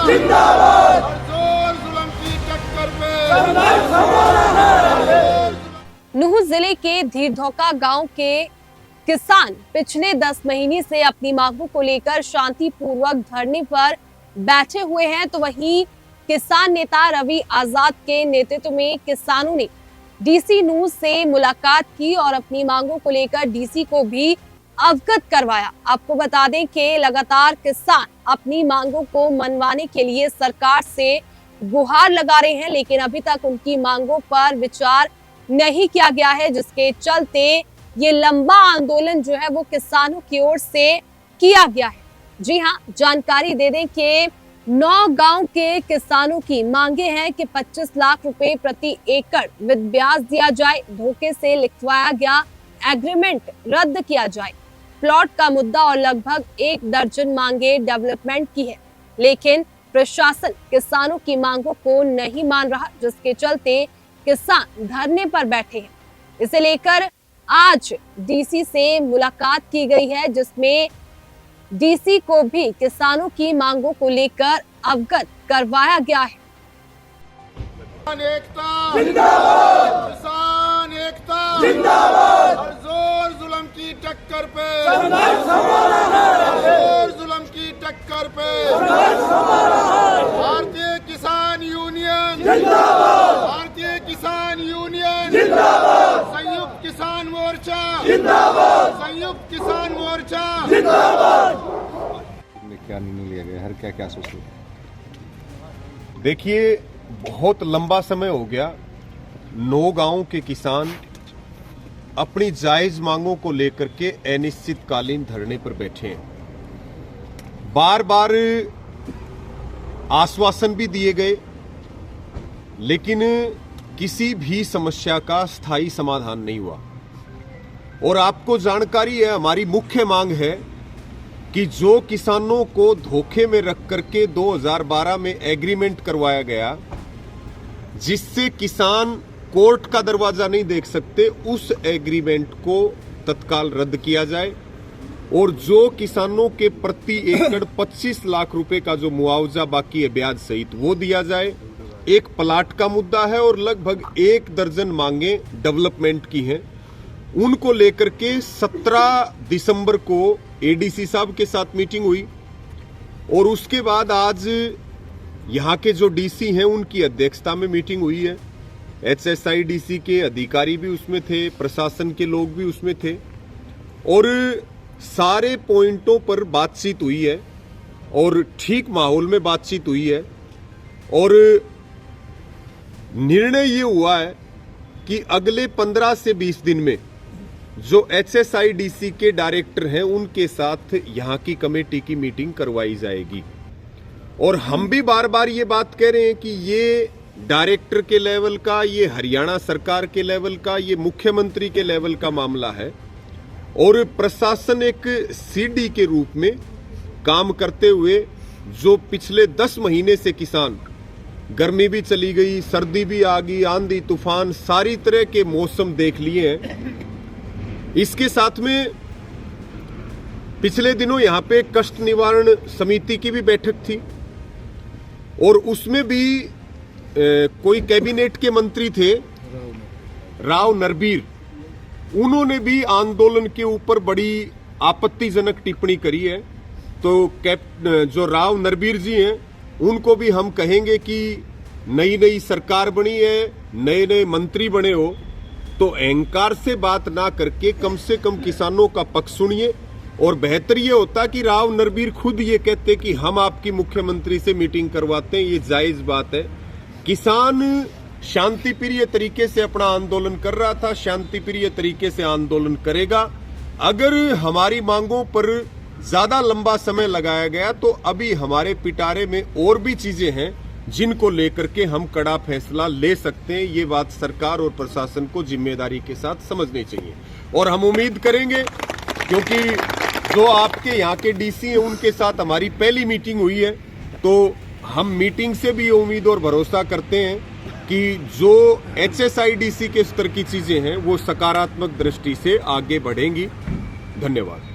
जिंदाबाद। जोर जुल्म की टक्कर पे। नूह जिले के धीरधौका गांव के किसान पिछले 10 महीने से अपनी मांगों को लेकर शांतिपूर्वक धरने पर बैठे हुए हैं, तो वहीं किसान नेता रवि आजाद के नेतृत्व में किसानों ने डीसी नूह से मुलाकात की और अपनी मांगों को लेकर डीसी को भी अवगत करवाया। आपको बता दें कि लगातार किसान अपनी मांगों को मनवाने के लिए सरकार से गुहार लगा रहे हैं, लेकिन अभी तक उनकी मांगों पर विचार नहीं किया गया है, जिसके चलते ये लंबा आंदोलन जो है वो किसानों की ओर से किया गया है। जी हां, जानकारी दे दें कि 9 गांव के किसानों की मांगे हैं कि 25 लाख रुपए प्रति एकड़ विद ब्याज दिया जाए, धोखे से लिखवाया गया एग्रीमेंट रद्द किया जाए, प्लॉट का मुद्दा और लगभग 1 दर्जन मांगे डेवलपमेंट की है, लेकिन प्रशासन किसानों की मांगों को नहीं मान रहा, जिसके चलते किसान धरने पर बैठे हैं। इसे लेकर आज डीसी से मुलाकात की गई है, जिसमें डीसी को भी किसानों की मांगों को लेकर अवगत करवाया गया है। किसान एकता जिंदाबाद, किसान एकता जिंदाबाद। और जोर जुल्म की टक्कर पे, जोर जुल्म की टक्कर पे। भारतीय किसान यूनियन जिंदाबाद, भारतीय किसान यूनियन जिंदाबाद। संयुक्त किसान मोर्चा जिंदाबाद, संयुक्त किसान मोर्चा जिंदाबाद। क्या निर्णय लिया गया, हर क्या क्या सोच? देखिए, बहुत लंबा समय हो गया 9 गांव के किसान अपनी जायज मांगों को लेकर के अनिश्चितकालीन धरने पर बैठे हैं। बार बार आश्वासन भी दिए गए, लेकिन किसी भी समस्या का स्थायी समाधान नहीं हुआ। और आपको जानकारी है, हमारी मुख्य मांग है कि जो किसानों को धोखे में रख करके 2012 में एग्रीमेंट करवाया गया, जिससे किसान कोर्ट का दरवाजा नहीं देख सकते, उस एग्रीमेंट को तत्काल रद्द किया जाए और जो किसानों के प्रति एकड़ 25 लाख रुपए का जो मुआवजा बाकी है ब्याज सहित, वो दिया जाए। एक प्लाट का मुद्दा है और लगभग 1 दर्जन मांगे डेवलपमेंट की हैं। उनको लेकर के 17 दिसंबर को एडीसी साहब के साथ मीटिंग हुई और उसके बाद आज यहाँ के जो डीसी हैं उनकी अध्यक्षता में मीटिंग हुई है। HSIDC के अधिकारी भी उसमें थे, प्रशासन के लोग भी उसमें थे और सारे पॉइंटों पर बातचीत हुई है और ठीक माहौल में बातचीत हुई है। और निर्णय ये हुआ है कि अगले 15 से 20 दिन में जो HSIDC के डायरेक्टर हैं उनके साथ यहाँ की कमेटी की मीटिंग करवाई जाएगी। और हम भी बार बार ये बात कह रहे हैं कि ये डायरेक्टर के लेवल का, ये हरियाणा सरकार के लेवल का, ये मुख्यमंत्री के लेवल का मामला है और प्रशासन एक सीडी के रूप में काम करते हुए जो पिछले 10 महीने से किसान, गर्मी भी चली गई, सर्दी भी आ गई, आंधी तूफान, सारी तरह के मौसम देख लिए हैं। इसके साथ में पिछले दिनों यहाँ पे कष्ट निवारण समिति की भी बैठक थी और उसमें भी कोई कैबिनेट के मंत्री थे, राव नरबीर, उन्होंने भी आंदोलन के ऊपर बड़ी आपत्तिजनक टिप्पणी करी है। तो जो राव नरबीर जी हैं उनको भी हम कहेंगे कि नई नई सरकार बनी है, नए नए मंत्री बने हो, तो अहंकार से बात ना करके कम से कम किसानों का पक्ष सुनिए। और बेहतर ये होता कि राव नरबीर खुद ये कहते कि हम आपकी मुख्यमंत्री से मीटिंग करवाते हैं, ये जायज बात है। किसान शांतिप्रिय तरीके से अपना आंदोलन कर रहा था, शांतिप्रिय तरीके से आंदोलन करेगा। अगर हमारी मांगों पर ज्यादा लंबा समय लगाया गया तो अभी हमारे पिटारे में और भी चीजें हैं जिनको लेकर के हम कड़ा फैसला ले सकते हैं। ये बात सरकार और प्रशासन को जिम्मेदारी के साथ समझनी चाहिए और हम उम्मीद करेंगे, क्योंकि जो आपके यहाँ के डीसी हैं उनके साथ हमारी पहली मीटिंग हुई है, तो हम मीटिंग से भी उम्मीद और भरोसा करते हैं कि जो HSIDC के स्तर की चीजें हैं वो सकारात्मक दृष्टि से आगे बढ़ेंगी। धन्यवाद।